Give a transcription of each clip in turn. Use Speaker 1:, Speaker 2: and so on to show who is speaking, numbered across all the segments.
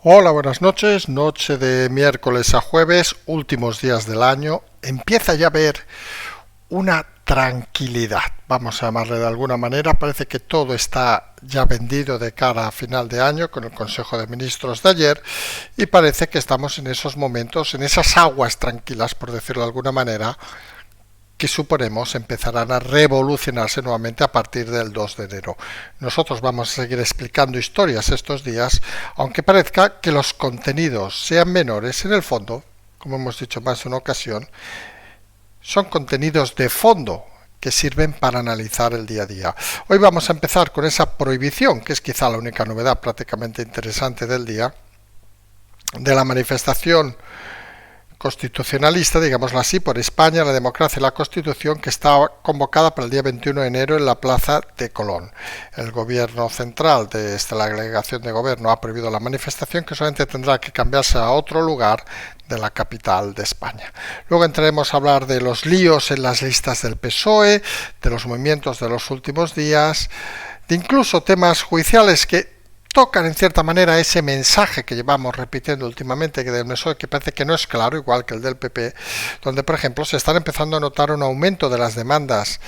Speaker 1: Hola, buenas noches. Noche de miércoles a jueves, últimos días del año. Empieza ya a haber una tranquilidad, vamos a llamarle de alguna manera. Parece que todo está ya vendido de cara a final de año con el Consejo de Ministros de ayer y parece que estamos en esos momentos, en esas aguas tranquilas, por decirlo de alguna manera, que suponemos empezarán a revolucionarse nuevamente a partir del 2 de enero. Nosotros vamos a seguir explicando historias estos días, aunque parezca que los contenidos sean menores, en el fondo, como hemos dicho más de una ocasión, son contenidos de fondo que sirven para analizar el día a día. Hoy vamos a empezar con esa prohibición, que es quizá la única novedad prácticamente interesante del día, de la manifestación constitucionalista, digámoslo así, por España, la democracia y la Constitución, que está convocada para el día 21 de enero en la Plaza de Colón. El gobierno central de la delegación de gobierno ha prohibido la manifestación, que solamente tendrá que cambiarse a otro lugar de la capital de España. Luego entraremos a hablar de los líos en las listas del PSOE, de los movimientos de los últimos días, de incluso temas judiciales que tocan en cierta manera ese mensaje que llevamos repitiendo últimamente que del PSOE, que parece que no es claro, igual que el del PP, donde por ejemplo se están empezando a notar un aumento de las demandas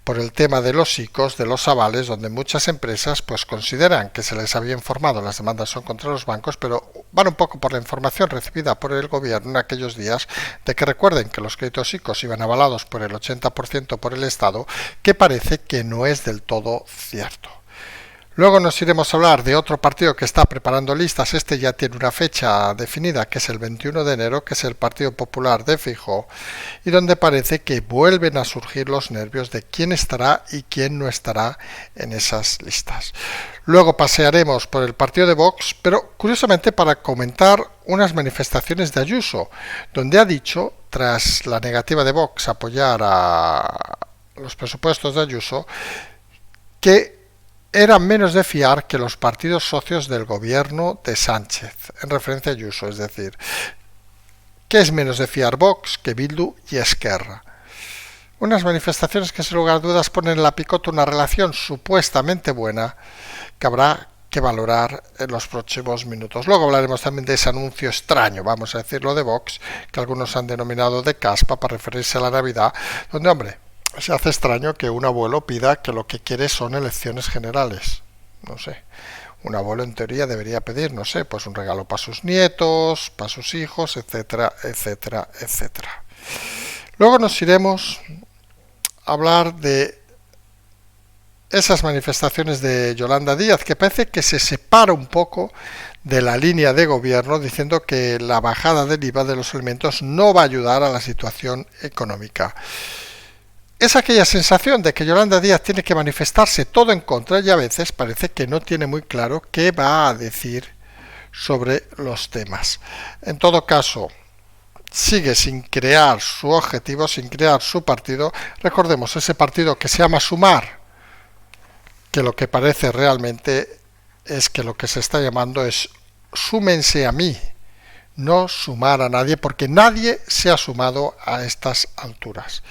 Speaker 1: por el tema de los ICOs, de los avales, donde muchas empresas pues consideran que se les había informado, las demandas son contra los bancos, pero van un poco por la información recibida por el gobierno en aquellos días, de que recuerden que los créditos ICOs iban avalados por el 80% por el Estado, que parece que no es del todo cierto. Luego nos iremos a hablar de otro partido que está preparando listas. Este ya tiene una fecha definida, que es el 21 de enero, que es el Partido Popular de Feijóo, y donde parece que vuelven a surgir los nervios de quién estará y quién no estará en esas listas. Luego pasearemos por el partido de Vox, pero curiosamente para comentar unas manifestaciones de Ayuso, donde ha dicho, tras la negativa de Vox a apoyar a los presupuestos de Ayuso, que eran menos de fiar que los partidos socios del gobierno de Sánchez, en referencia a Ayuso, es decir, que es menos de fiar Vox que Bildu y Esquerra. Unas manifestaciones que sin lugar a dudas ponen en la picota una relación supuestamente buena que habrá que valorar en los próximos minutos. Luego hablaremos también de ese anuncio extraño, vamos a decirlo, de Vox, que algunos han denominado de caspa para referirse a la Navidad, donde, hombre, se hace extraño que un abuelo pida que lo que quiere son elecciones generales. No sé. Un abuelo en teoría debería pedir, no sé, pues un regalo para sus nietos, para sus hijos, etcétera, etcétera, etcétera. Luego nos iremos a hablar de esas manifestaciones de Yolanda Díaz, que parece que se separa un poco de la línea de gobierno, diciendo que la bajada del IVA de los alimentos no va a ayudar a la situación económica. Es aquella sensación de que Yolanda Díaz tiene que manifestarse todo en contra y a veces parece que no tiene muy claro qué va a decir sobre los temas. En todo caso, sigue sin crear su objetivo, sin crear su partido. Recordemos, ese partido que se llama Sumar, que lo que parece realmente es que lo que se está llamando es súmense a mí, no sumar a nadie, porque nadie se ha sumado a estas alturas.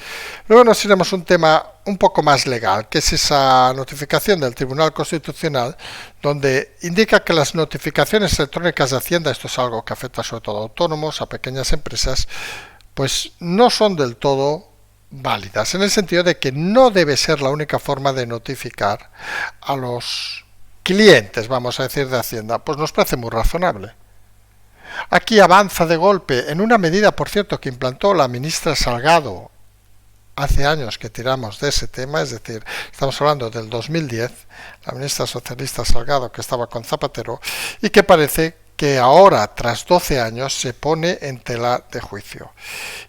Speaker 1: Luego nos iremos a un tema un poco más legal, que es esa notificación del Tribunal Constitucional, donde indica que las notificaciones electrónicas de Hacienda, esto es algo que afecta sobre todo a autónomos, a pequeñas empresas, pues no son del todo válidas, en el sentido de que no debe ser la única forma de notificar a los clientes, vamos a decir, de Hacienda. Pues nos parece muy razonable. Aquí avanza de golpe, en una medida, por cierto, que implantó la ministra Salgado hace años que tiramos de ese tema, es decir, estamos hablando del 2010, la ministra socialista Salgado, que estaba con Zapatero, y que parece que ahora, tras 12 años, se pone en tela de juicio.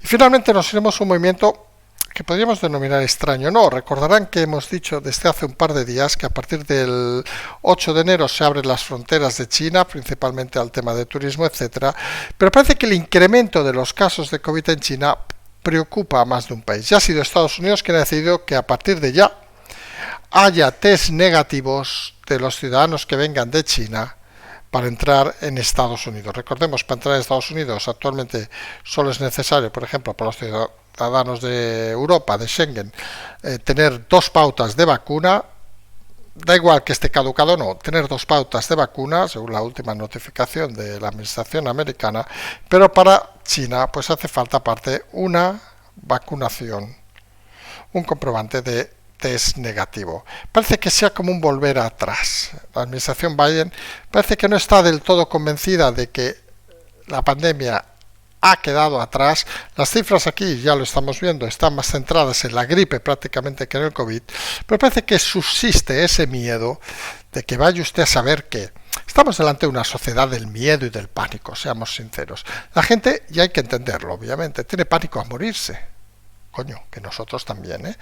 Speaker 1: Y finalmente nos iremos a un movimiento que podríamos denominar extraño. No, recordarán que hemos dicho desde hace un par de días que a partir del 8 de enero se abren las fronteras de China, principalmente al tema de turismo, etcétera, pero parece que el incremento de los casos de COVID en China preocupa a más de un país. Ya ha sido Estados Unidos quien ha decidido que a partir de ya haya test negativos de los ciudadanos que vengan de China para entrar en Estados Unidos. Recordemos, para entrar en Estados Unidos actualmente solo es necesario, por ejemplo, para los ciudadanos de Europa, de Schengen, tener 2 pautas de vacuna. da igual que esté caducado o no, tener 2 pautas de vacuna, según la última notificación de la administración americana, pero para China pues hace falta aparte una vacunación, un comprobante de test negativo. Parece que sea como un volver atrás. La administración Biden parece que no está del todo convencida de que la pandemia ha quedado atrás. Las cifras aquí, ya lo estamos viendo, están más centradas en la gripe prácticamente que en el COVID, pero parece que subsiste ese miedo de que vaya usted a saber que estamos delante de una sociedad del miedo y del pánico, seamos sinceros. La gente, y hay que entenderlo, obviamente, tiene pánico a morirse. Coño, que nosotros también, ¿eh?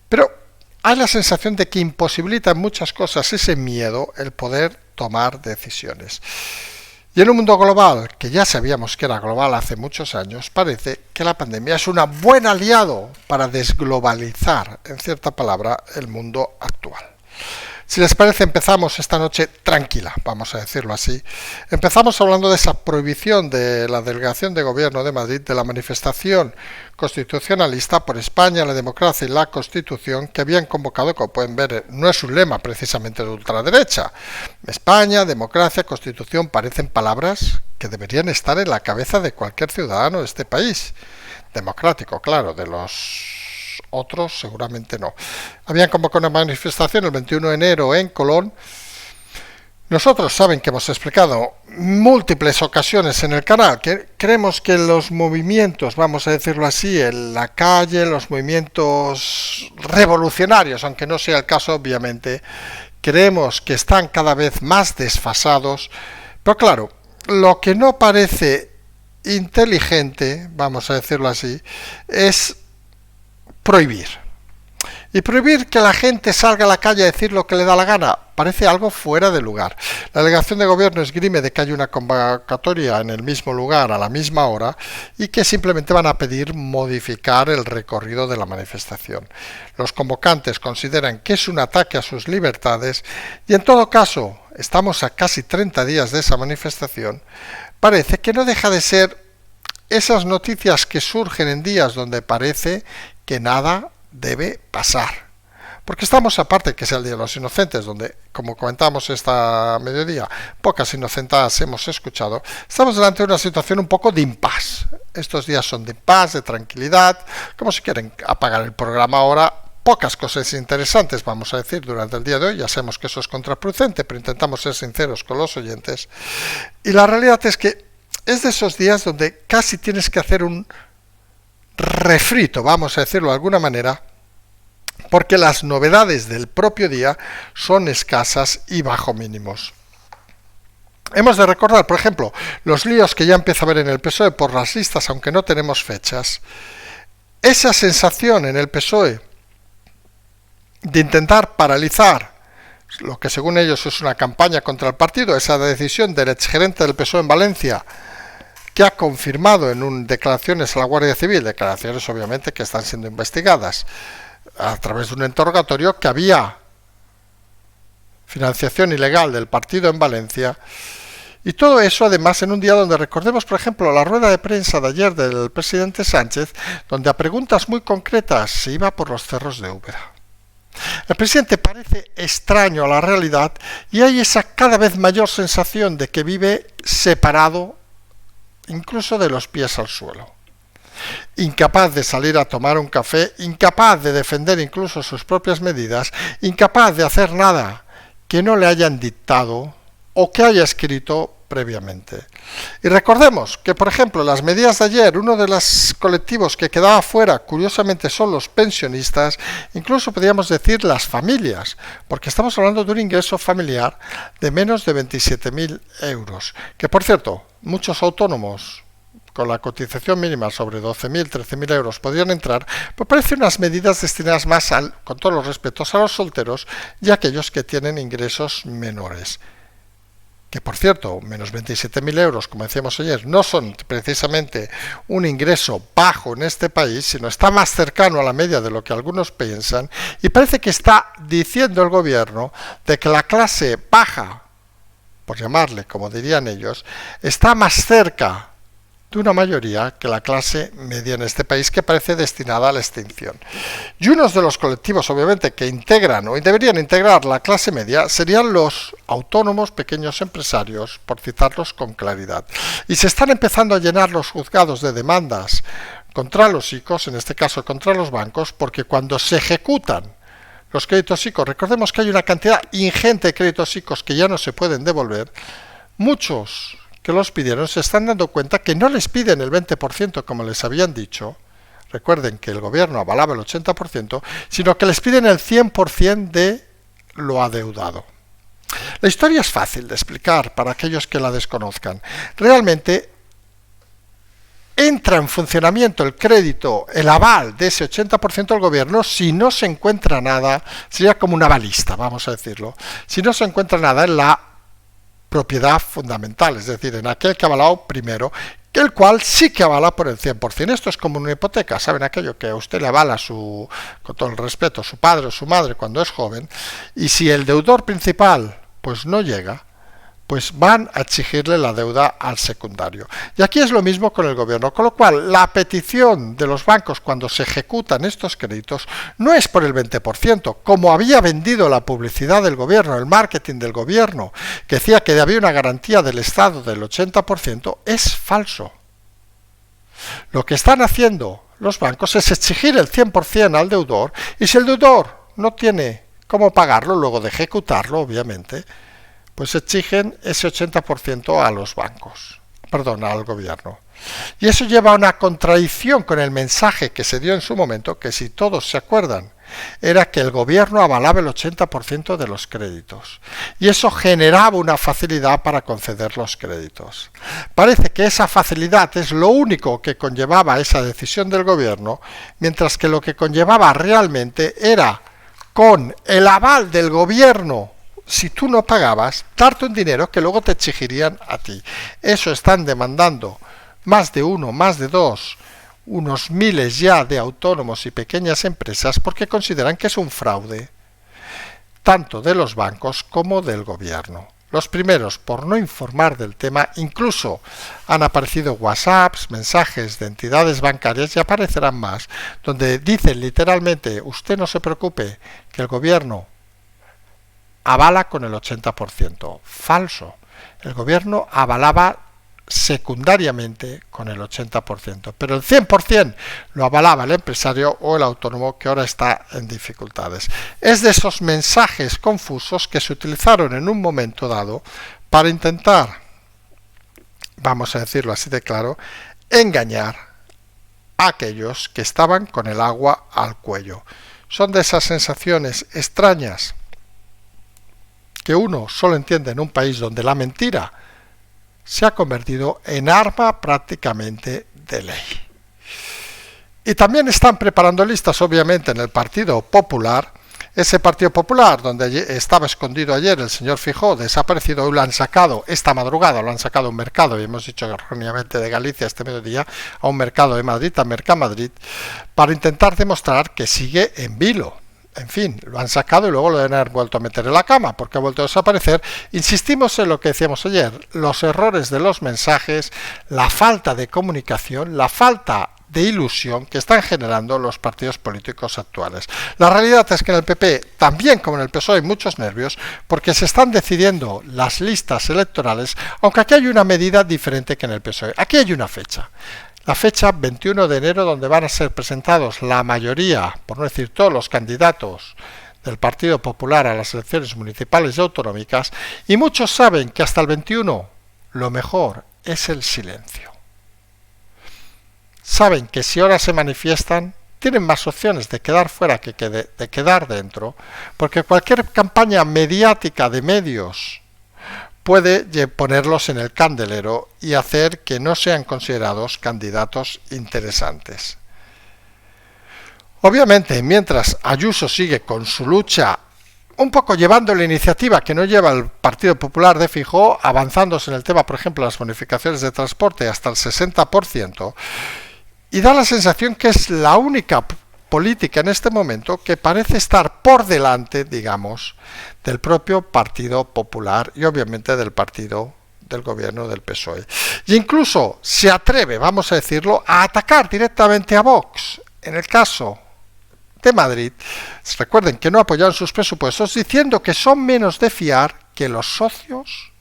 Speaker 1: Pero hay la sensación de que imposibilita en muchas cosas ese miedo el poder tomar decisiones. Y en un mundo global, que ya sabíamos que era global hace muchos años, parece que la pandemia es un buen aliado para desglobalizar, en cierta palabra, el mundo actual. Si les parece, empezamos esta noche tranquila, vamos a decirlo así. Empezamos hablando de esa prohibición de la Delegación de Gobierno de Madrid de la manifestación constitucionalista por España, la democracia y la Constitución que habían convocado, como pueden ver, no es un lema precisamente de ultraderecha. España, democracia, Constitución parecen palabras que deberían estar en la cabeza de cualquier ciudadano de este país. Democrático, claro, de los otros seguramente no. Habían convocado una manifestación el 21 de enero en Colón. Nosotros saben que hemos explicado múltiples ocasiones en el canal que creemos que los movimientos, vamos a decirlo así, en la calle, los movimientos revolucionarios, aunque no sea el caso obviamente, creemos que están cada vez más desfasados, pero claro, lo que no parece inteligente, vamos a decirlo así, es prohibir. Y prohibir que la gente salga a la calle a decir lo que le da la gana parece algo fuera de lugar. La delegación de gobierno esgrime de que hay una convocatoria en el mismo lugar a la misma hora y que simplemente van a pedir modificar el recorrido de la manifestación. Los convocantes consideran que es un ataque a sus libertades y en todo caso, estamos a casi 30 días de esa manifestación, parece que no deja de ser esas noticias que surgen en días donde parece que nada debe pasar. Porque estamos, aparte que es el Día de los Inocentes, donde, como comentamos esta mediodía, pocas inocentadas hemos escuchado, estamos delante de una situación un poco de impasse. Estos días son de impasse, de tranquilidad, como si quieren apagar el programa ahora. Pocas cosas interesantes, vamos a decir, durante el día de hoy. Ya sabemos que eso es contraproducente, pero intentamos ser sinceros con los oyentes. Y la realidad es que es de esos días donde casi tienes que hacer un refrito, vamos a decirlo de alguna manera, porque las novedades del propio día son escasas y bajo mínimos. Hemos de recordar, por ejemplo, los líos que ya empieza a haber en el PSOE por las listas, aunque no tenemos fechas. Esa sensación en el PSOE de intentar paralizar lo que según ellos es una campaña contra el partido, esa decisión del exgerente del PSOE en Valencia, que ha confirmado en declaraciones a la Guardia Civil, declaraciones obviamente que están siendo investigadas a través de un interrogatorio, que había financiación ilegal del partido en Valencia. Y todo eso además en un día donde recordemos, por ejemplo, la rueda de prensa de ayer del presidente Sánchez, donde a preguntas muy concretas se iba por los cerros de Úbeda. El presidente parece extraño a la realidad y hay esa cada vez mayor sensación de que vive separado incluso de los pies al suelo. Incapaz de salir a tomar un café, incapaz de defender incluso sus propias medidas, incapaz de hacer nada que no le hayan dictado o que haya escrito previamente. Y recordemos que, por ejemplo, las medidas de ayer, uno de los colectivos que quedaba fuera, curiosamente, son los pensionistas, incluso podríamos decir las familias, porque estamos hablando de un ingreso familiar de menos de 27.000 euros, que por cierto, muchos autónomos con la cotización mínima sobre 12.000, 13.000 euros podrían entrar, pues parecen unas medidas destinadas más, con todos los respetos, a los solteros y a aquellos que tienen ingresos menores. Que por cierto, menos 27.000 euros, como decíamos ayer, no son precisamente un ingreso bajo en este país, sino está más cercano a la media de lo que algunos piensan, y parece que está diciendo el gobierno de que la clase baja, por llamarle como dirían ellos, está más cerca de una mayoría que la clase media en este país, que parece destinada a la extinción. Y unos de los colectivos, obviamente, que integran o deberían integrar la clase media serían los autónomos, pequeños empresarios, por citarlos con claridad. Y se están empezando a llenar los juzgados de demandas contra los ICOs, en este caso contra los bancos, porque cuando se ejecutan los créditos ICOs, recordemos que hay una cantidad ingente de créditos ICOs que ya no se pueden devolver, muchos que los pidieron se están dando cuenta que no les piden el 20% como les habían dicho, recuerden que el gobierno avalaba el 80%, sino que les piden el 100% de lo adeudado. La historia es fácil de explicar para aquellos que la desconozcan. Realmente entra en funcionamiento el crédito, el aval de ese 80% del gobierno si no se encuentra nada, sería como un avalista, vamos a decirlo, si no se encuentra nada en la propiedad fundamental, es decir, en aquel que ha avalado primero, el cual sí que avala por el 100%. Esto es como una hipoteca, ¿saben? Aquello que a usted le avala con todo el respeto, su padre o su madre cuando es joven, y si el deudor principal pues no llega, pues van a exigirle la deuda al secundario. Y aquí es lo mismo con el gobierno, con lo cual la petición de los bancos cuando se ejecutan estos créditos no es por el 20%, como había vendido la publicidad del gobierno, el marketing del gobierno, que decía que había una garantía del Estado del 80%, es falso. Lo que están haciendo los bancos es exigir el 100% al deudor, y si el deudor no tiene cómo pagarlo luego de ejecutarlo, obviamente, pues exigen ese 80% a los bancos, perdón, al gobierno. Y eso lleva a una contradicción con el mensaje que se dio en su momento, que si todos se acuerdan, era que el gobierno avalaba el 80% de los créditos. Y eso generaba una facilidad para conceder los créditos. Parece que esa facilidad es lo único que conllevaba esa decisión del gobierno, mientras que lo que conllevaba realmente era, con el aval del gobierno, si tú no pagabas, darte un dinero que luego te exigirían a ti. Eso están demandando más de uno, más de dos, unos miles ya de autónomos y pequeñas empresas porque consideran que es un fraude, tanto de los bancos como del gobierno. Los primeros, por no informar del tema, incluso han aparecido WhatsApps, mensajes de entidades bancarias y aparecerán más, donde dicen literalmente, usted no se preocupe, que el gobierno avala con el 80%. Falso. El gobierno avalaba secundariamente con el 80%, pero el 100% lo avalaba el empresario o el autónomo que ahora está en dificultades. Es de esos mensajes confusos que se utilizaron en un momento dado para intentar, vamos a decirlo así de claro, engañar a aquellos que estaban con el agua al cuello. Son de esas sensaciones extrañas que uno solo entiende en un país donde la mentira se ha convertido en arma prácticamente de ley. Y también están preparando listas, obviamente, en el Partido Popular, ese Partido Popular donde estaba escondido ayer el señor Feijóo, desaparecido, hoy lo han sacado, esta madrugada lo han sacado a un mercado, y hemos dicho erróneamente de Galicia este mediodía, a un mercado de Madrid, a Mercamadrid, para intentar demostrar que sigue en vilo. En fin, lo han sacado y luego lo deben haber vuelto a meter en la cama porque ha vuelto a desaparecer. Insistimos en lo que decíamos ayer, los errores de los mensajes, la falta de comunicación, la falta de ilusión que están generando los partidos políticos actuales. La realidad es que en el PP, también como en el PSOE, hay muchos nervios porque se están decidiendo las listas electorales, aunque aquí hay una medida diferente que en el PSOE. Aquí hay una fecha. La fecha 21 de enero, donde van a ser presentados la mayoría, por no decir todos los candidatos del Partido Popular a las elecciones municipales y autonómicas, y muchos saben que hasta el 21 lo mejor es el silencio. Saben que si ahora se manifiestan, tienen más opciones de quedar fuera que de quedar dentro, porque cualquier campaña mediática de medios puede ponerlos en el candelero y hacer que no sean considerados candidatos interesantes. Obviamente, mientras Ayuso sigue con su lucha, un poco llevando la iniciativa que no lleva el Partido Popular de Feijóo, avanzándose en el tema, por ejemplo, las bonificaciones de transporte hasta el 60%, y da la sensación que es la única política en este momento que parece estar por delante, digamos, del propio Partido Popular y obviamente del Partido del gobierno del PSOE. E incluso se atreve, vamos a decirlo, a atacar directamente a Vox. En el caso de Madrid, recuerden que no apoyaron sus presupuestos diciendo que son menos de fiar que los socios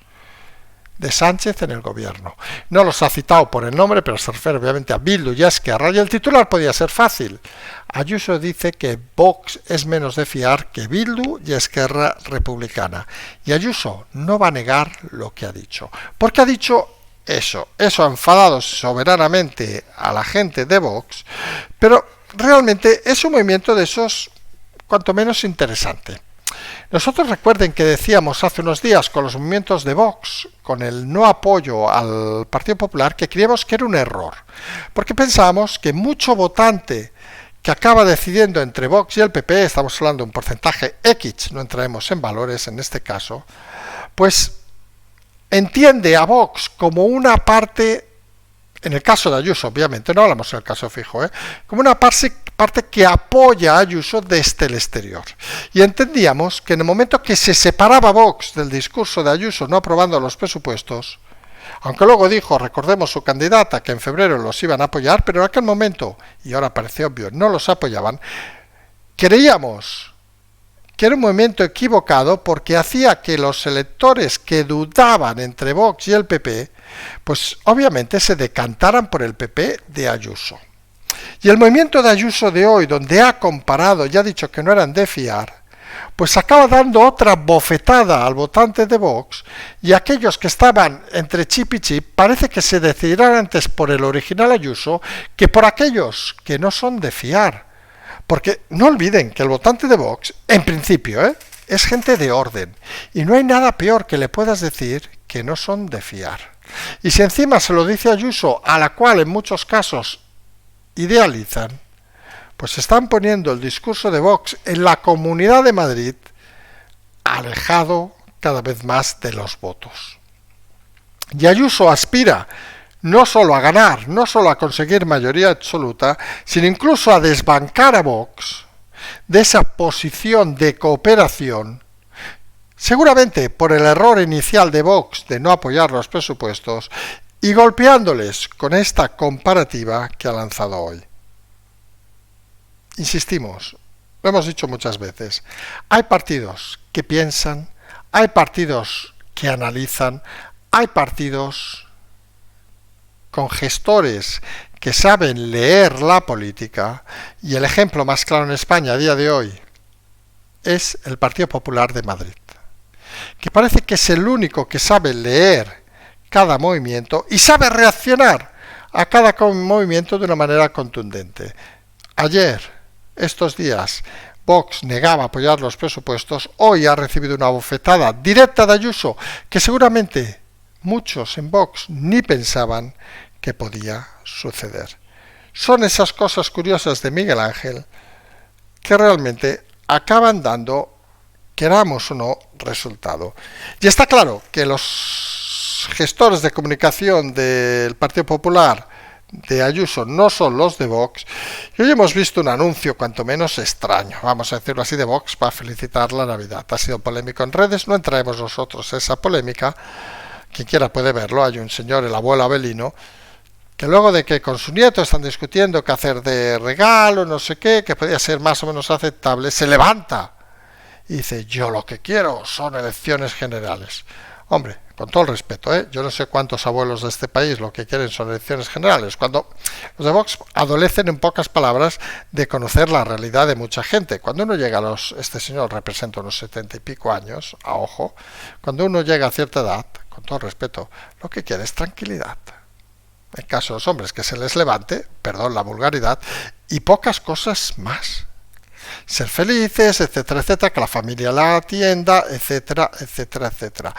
Speaker 1: de Sánchez en el gobierno. No los ha citado por el nombre, pero se refiere obviamente a Bildu y a Esquerra, y el titular podía ser fácil. Ayuso dice que Vox es menos de fiar que Bildu y Esquerra Republicana. Y Ayuso no va a negar lo que ha dicho. Porque ha dicho eso ha enfadado soberanamente a la gente de Vox, pero realmente es un movimiento de esos cuanto menos interesante. Nosotros recuerden que decíamos hace unos días con los movimientos de Vox, con el no apoyo al Partido Popular, que creíamos que era un error, porque pensábamos que mucho votante que acaba decidiendo entre Vox y el PP, estamos hablando de un porcentaje X, no entraremos en valores en este caso, pues entiende a Vox como una parte, en el caso de Ayuso obviamente, no hablamos en el caso fijo, como una parte que apoya a Ayuso desde el exterior. Y entendíamos que en el momento que se separaba Vox del discurso de Ayuso no aprobando los presupuestos, aunque luego dijo, recordemos su candidata, que en febrero los iban a apoyar, pero en aquel momento, y ahora parece obvio, no los apoyaban, creíamos que era un movimiento equivocado porque hacía que los electores que dudaban entre Vox y el PP, pues obviamente se decantaran por el PP de Ayuso. Y el movimiento de Ayuso de hoy, donde ha comparado y ha dicho que no eran de fiar, pues acaba dando otra bofetada al votante de Vox, y aquellos que estaban entre chip y chip parece que se decidirán antes por el original Ayuso que por aquellos que no son de fiar. Porque no olviden que el votante de Vox, en principio, es gente de orden, y no hay nada peor que le puedas decir que no son de fiar. Y si encima se lo dice Ayuso, a la cual en muchos casos idealizan, pues están poniendo el discurso de Vox en la Comunidad de Madrid alejado cada vez más de los votos. Y Ayuso aspira no solo a ganar, no solo a conseguir mayoría absoluta, sino incluso a desbancar a Vox de esa posición de cooperación, seguramente por el error inicial de Vox de no apoyar los presupuestos, y golpeándoles con esta comparativa que ha lanzado hoy. Insistimos, lo hemos dicho muchas veces, hay partidos que piensan, hay partidos que analizan, hay partidos con gestores que saben leer la política, y el ejemplo más claro en España a día de hoy es el Partido Popular de Madrid, que parece que es el único que sabe leer cada movimiento y sabe reaccionar a cada movimiento de una manera contundente. Ayer, estos días, Vox negaba apoyar los presupuestos, hoy ha recibido una bofetada directa de Ayuso que seguramente muchos en Vox ni pensaban que podía suceder. Son esas cosas curiosas de Miguel Ángel que realmente acaban dando, queramos o no, resultado. Y está claro que los gestores de comunicación del Partido Popular de Ayuso no son los de Vox, y hoy hemos visto un anuncio cuanto menos extraño, vamos a decirlo así, de Vox para felicitar la Navidad. Ha sido polémico en redes, no entraremos nosotros en esa polémica, quien quiera puede verlo. Hay un señor, el abuelo Abelino, que luego de que con su nieto están discutiendo qué hacer de regalo, no sé qué, que podría ser más o menos aceptable, se levanta y dice, yo lo que quiero son elecciones generales. Hombre, con todo el respeto, yo no sé cuántos abuelos de este país lo que quieren son elecciones generales, cuando los de Vox adolecen, en pocas palabras, de conocer la realidad de mucha gente. Cuando uno llega a este señor representa unos 70 y pico años, a ojo, cuando uno llega a cierta edad, con todo el respeto, lo que quiere es tranquilidad. En caso de los hombres, que se les levante, perdón la vulgaridad, y pocas cosas más. Ser felices, etcétera, etcétera, que la familia la atienda, etcétera, etcétera, etcétera.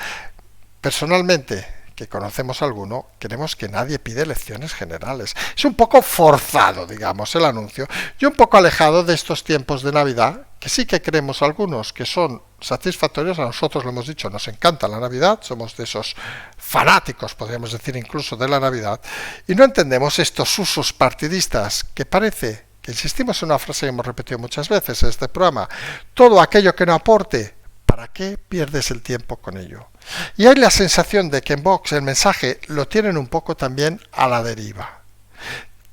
Speaker 1: Personalmente, que conocemos a alguno, queremos que nadie pide elecciones generales. Es un poco forzado, digamos, el anuncio, y un poco alejado de estos tiempos de Navidad, que sí que creemos algunos que son satisfactorios. A nosotros lo hemos dicho, nos encanta la Navidad, somos de esos fanáticos, podríamos decir incluso, de la Navidad, y no entendemos estos usos partidistas que parece, que insistimos en una frase que hemos repetido muchas veces en este programa, todo aquello que no aporte ¿para qué pierdes el tiempo con ello? Y hay la sensación de que en Vox el mensaje lo tienen un poco también a la deriva.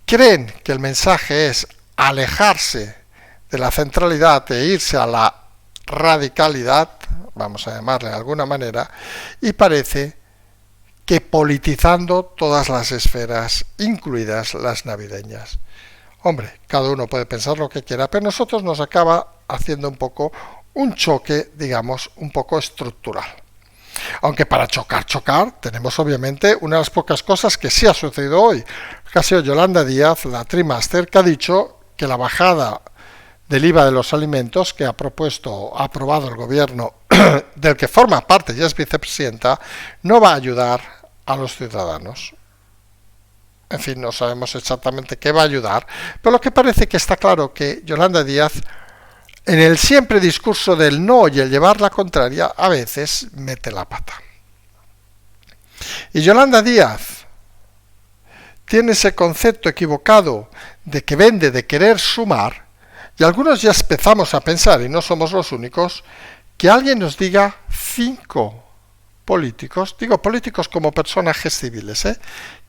Speaker 1: Creen que el mensaje es alejarse de la centralidad e irse a la radicalidad, vamos a llamarle de alguna manera, y parece que politizando todas las esferas, incluidas las navideñas. Hombre, cada uno puede pensar lo que quiera, pero nosotros nos acaba haciendo un poco un choque, digamos, un poco estructural. Aunque para chocar, tenemos obviamente una de las pocas cosas que sí ha sucedido hoy, que ha sido Yolanda Díaz, la Trimaster, que ha dicho que la bajada del IVA de los alimentos que ha aprobado el gobierno del que forma parte y es vicepresidenta, no va a ayudar a los ciudadanos. En fin, no sabemos exactamente qué va a ayudar, pero lo que parece que está claro que Yolanda Díaz, en el siempre discurso del no y el llevar la contraria, a veces mete la pata. Y Yolanda Díaz tiene ese concepto equivocado de que vende, de querer sumar, y algunos ya empezamos a pensar, y no somos los únicos, que alguien nos diga 5 políticos, digo políticos como personajes civiles,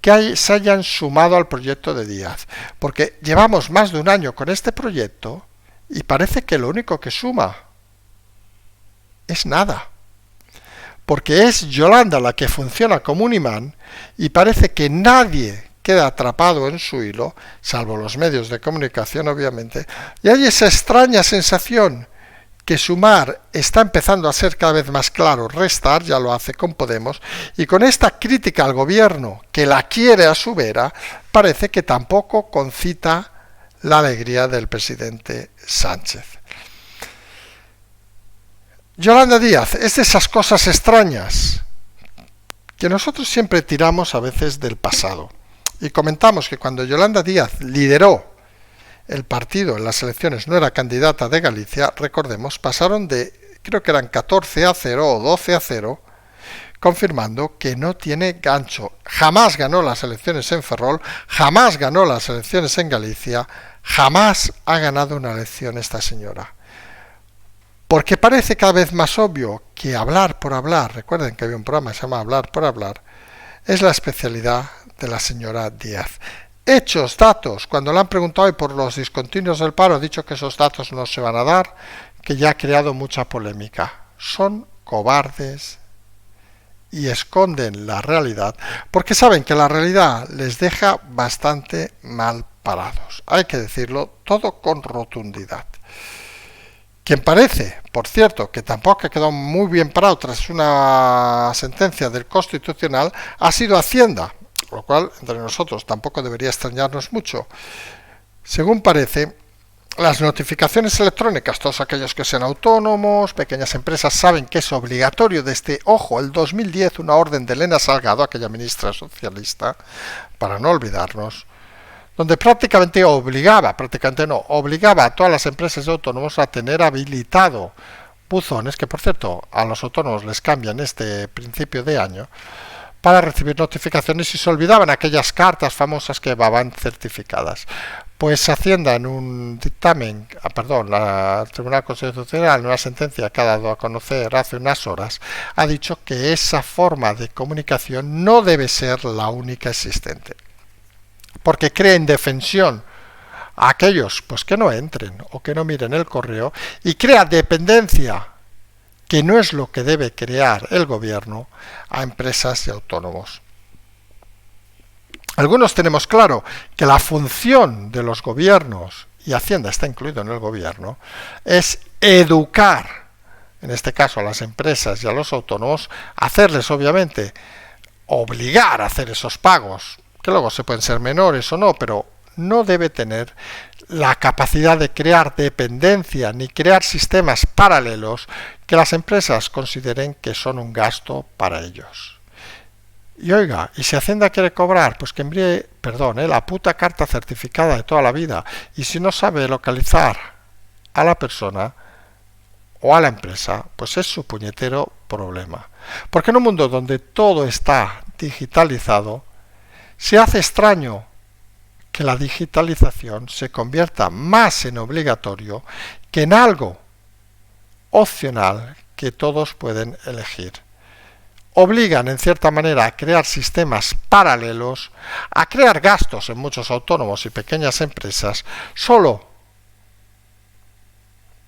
Speaker 1: que se hayan sumado al proyecto de Díaz, porque llevamos más de un año con este proyecto y parece que lo único que suma es nada, porque es Yolanda la que funciona como un imán y parece que nadie queda atrapado en su hilo, salvo los medios de comunicación obviamente, y hay esa extraña sensación que sumar está empezando a ser cada vez más claro, restar ya lo hace con Podemos, y con esta crítica al gobierno que la quiere a su vera, parece que tampoco concita la alegría del presidente Sánchez. Yolanda Díaz es de esas cosas extrañas que nosotros siempre tiramos a veces del pasado, y comentamos que cuando Yolanda Díaz lideró el partido en las elecciones, no era candidata de Galicia, recordemos, pasaron de, creo que eran 14-0 o 12-0, confirmando que no tiene gancho. Jamás ganó las elecciones en Ferrol, jamás ganó las elecciones en Galicia, jamás ha ganado una elección esta señora. Porque parece cada vez más obvio que hablar por hablar, recuerden que había un programa que se llama Hablar por hablar, es la especialidad de la señora Díaz. Hechos, datos, cuando le han preguntado hoy por los discontinuos del paro, ha dicho que esos datos no se van a dar, que ya ha creado mucha polémica. Son cobardes y esconden la realidad, porque saben que la realidad les deja bastante mal parados. Hay que decirlo todo con rotundidad. Quien parece, por cierto, que tampoco ha quedado muy bien parado tras una sentencia del Constitucional, ha sido Hacienda, lo cual entre nosotros tampoco debería extrañarnos mucho. Según parece, las notificaciones electrónicas, todos aquellos que sean autónomos, pequeñas empresas, saben que es obligatorio desde, ojo, el 2010, una orden de Elena Salgado, aquella ministra socialista, para no olvidarnos, donde obligaba a todas las empresas de autónomos a tener habilitado buzones, que por cierto a los autónomos les cambian este principio de año, para recibir notificaciones y se olvidaban aquellas cartas famosas que van certificadas. Pues Hacienda en un dictamen, el Tribunal Constitucional en una sentencia que ha dado a conocer hace unas horas, ha dicho que esa forma de comunicación no debe ser la única existente, porque crea indefensión a aquellos pues que no entren o que no miren el correo y crea dependencia, que no es lo que debe crear el gobierno, a empresas y autónomos. Algunos tenemos claro que la función de los gobiernos, y Hacienda está incluido en el gobierno, es educar, en este caso a las empresas y a los autónomos, hacerles obviamente obligar a hacer esos pagos, que luego se pueden ser menores o no, pero no debe tener la capacidad de crear dependencia ni crear sistemas paralelos que las empresas consideren que son un gasto para ellos. Y oiga, y si Hacienda quiere cobrar, pues que envíe, la puta carta certificada de toda la vida, y si no sabe localizar a la persona o a la empresa, pues es su puñetero problema. Porque en un mundo donde todo está digitalizado, se hace extraño que la digitalización se convierta más en obligatorio que en algo opcional que todos pueden elegir. Obligan en cierta manera a crear sistemas paralelos, a crear gastos en muchos autónomos y pequeñas empresas, solo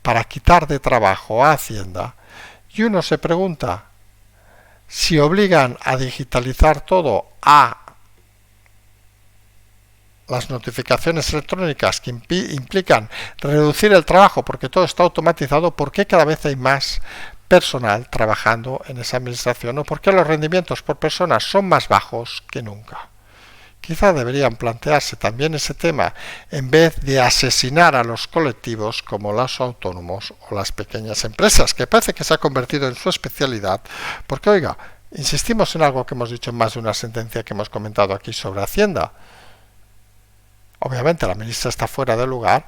Speaker 1: para quitar de trabajo a Hacienda. Y uno se pregunta, si obligan a digitalizar todo, a las notificaciones electrónicas que implican reducir el trabajo porque todo está automatizado, ¿por qué cada vez hay más personal trabajando en esa administración? ¿O por qué los rendimientos por persona son más bajos que nunca? Quizá deberían plantearse también ese tema en vez de asesinar a los colectivos como los autónomos o las pequeñas empresas, que parece que se ha convertido en su especialidad, porque oiga, insistimos en algo que hemos dicho en más de una sentencia que hemos comentado aquí sobre Hacienda. Obviamente la ministra está fuera de lugar,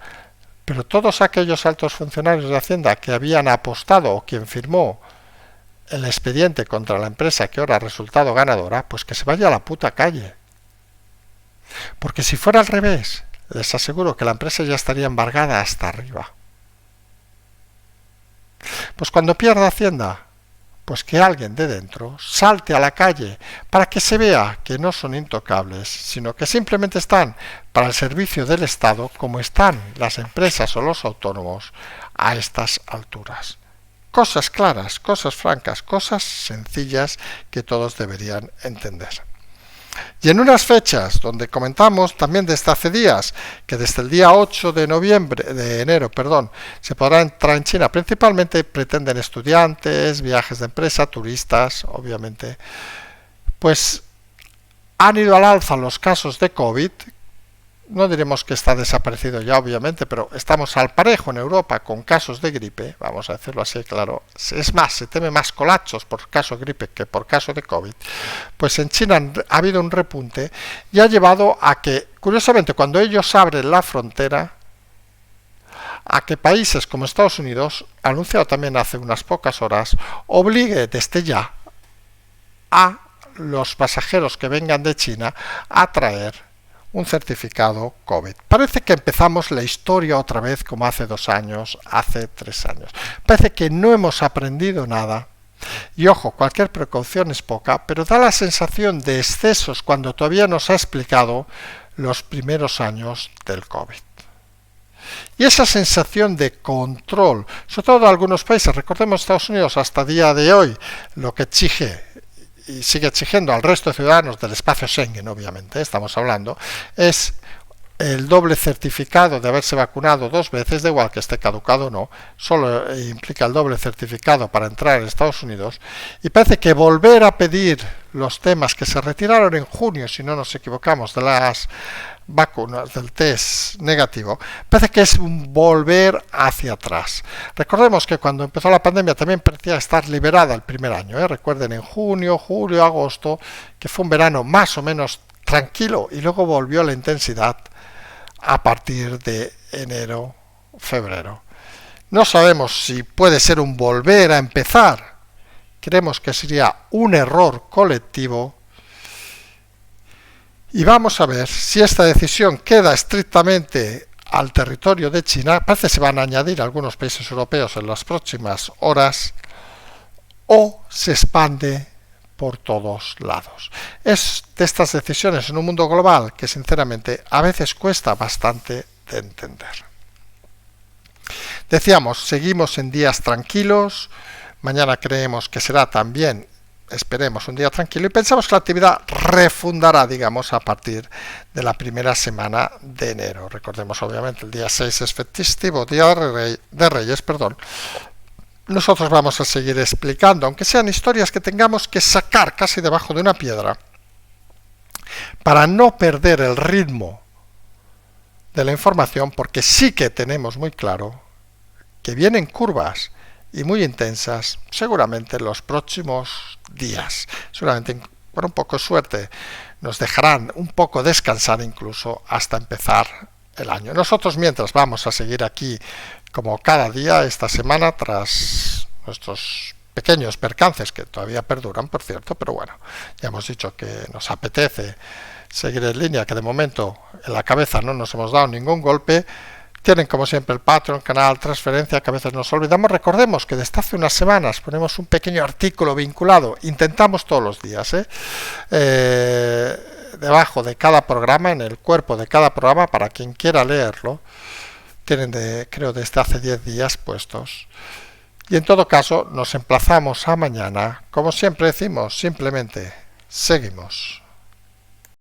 Speaker 1: pero todos aquellos altos funcionarios de Hacienda que habían apostado o quien firmó el expediente contra la empresa que ahora ha resultado ganadora, pues que se vaya a la puta calle. Porque si fuera al revés, les aseguro que la empresa ya estaría embargada hasta arriba. Pues cuando pierda Hacienda, pues que alguien de dentro salte a la calle para que se vea que no son intocables, sino que simplemente están para el servicio del Estado como están las empresas o los autónomos a estas alturas. Cosas claras, cosas francas, cosas sencillas que todos deberían entender. Y en unas fechas donde comentamos también desde hace días que desde el día 8 de enero, se podrá entrar en China, principalmente pretenden estudiantes, viajes de empresa, turistas, obviamente, pues han ido al alza los casos de COVID. No diremos que está desaparecido ya, obviamente, pero estamos al parejo en Europa con casos de gripe, vamos a decirlo así, claro. Es más, se teme más colapsos por caso de gripe que por caso de COVID. Pues en China ha habido un repunte y ha llevado a que, curiosamente, cuando ellos abren la frontera, a que países como Estados Unidos, anunciado también hace unas pocas horas, obligue desde ya a los pasajeros que vengan de China a traer un certificado COVID. Parece que empezamos la historia otra vez como hace 2 años, hace 3 años. Parece que no hemos aprendido nada. Y ojo, cualquier precaución es poca, pero da la sensación de excesos cuando todavía nos ha explicado los primeros años del COVID. Y esa sensación de control, sobre todo en algunos países, recordemos Estados Unidos hasta día de hoy, lo que exige y sigue exigiendo al resto de ciudadanos del espacio Schengen, obviamente, estamos hablando, es el doble certificado de haberse vacunado 2 veces, da igual que esté caducado o no, solo implica el doble certificado para entrar en Estados Unidos, y parece que volver a pedir los temas que se retiraron en junio, si no nos equivocamos, de las vacunas, del test negativo, parece que es un volver hacia atrás. Recordemos que cuando empezó la pandemia también parecía estar liberada el primer año, recuerden, en junio, julio, agosto, que fue un verano más o menos tranquilo y luego volvió a la intensidad a partir de enero, febrero. No sabemos si puede ser un volver a empezar. Creemos que sería un error colectivo. Y vamos a ver si esta decisión queda estrictamente al territorio de China. Parece que se van a añadir algunos países europeos en las próximas horas o se expande por todos lados. Es de estas decisiones en un mundo global que sinceramente a veces cuesta bastante de entender. Decíamos, seguimos en días tranquilos, mañana creemos que será también, esperemos, un día tranquilo y pensamos que la actividad refundará, digamos, a partir de la primera semana de enero. Recordemos, obviamente, el día 6 es festivo, Día de Reyes, Nosotros vamos a seguir explicando, aunque sean historias que tengamos que sacar casi debajo de una piedra, para no perder el ritmo de la información, porque sí que tenemos muy claro que vienen curvas y muy intensas, seguramente en los próximos días. Seguramente con un poco de suerte nos dejarán un poco descansar incluso hasta empezar el año. Nosotros mientras vamos a seguir aquí como cada día esta semana tras nuestros pequeños percances que todavía perduran, por cierto, pero bueno, ya hemos dicho que nos apetece seguir en línea, que de momento en la cabeza no nos hemos dado ningún golpe. Tienen como siempre el Patreon, canal, transferencia, que a veces nos olvidamos. Recordemos que desde hace unas semanas ponemos un pequeño artículo vinculado, intentamos todos los días, debajo de cada programa, en el cuerpo de cada programa, para quien quiera leerlo. Tienen, creo, desde hace 10 días puestos. Y en todo caso, nos emplazamos a mañana. Como siempre decimos, simplemente seguimos.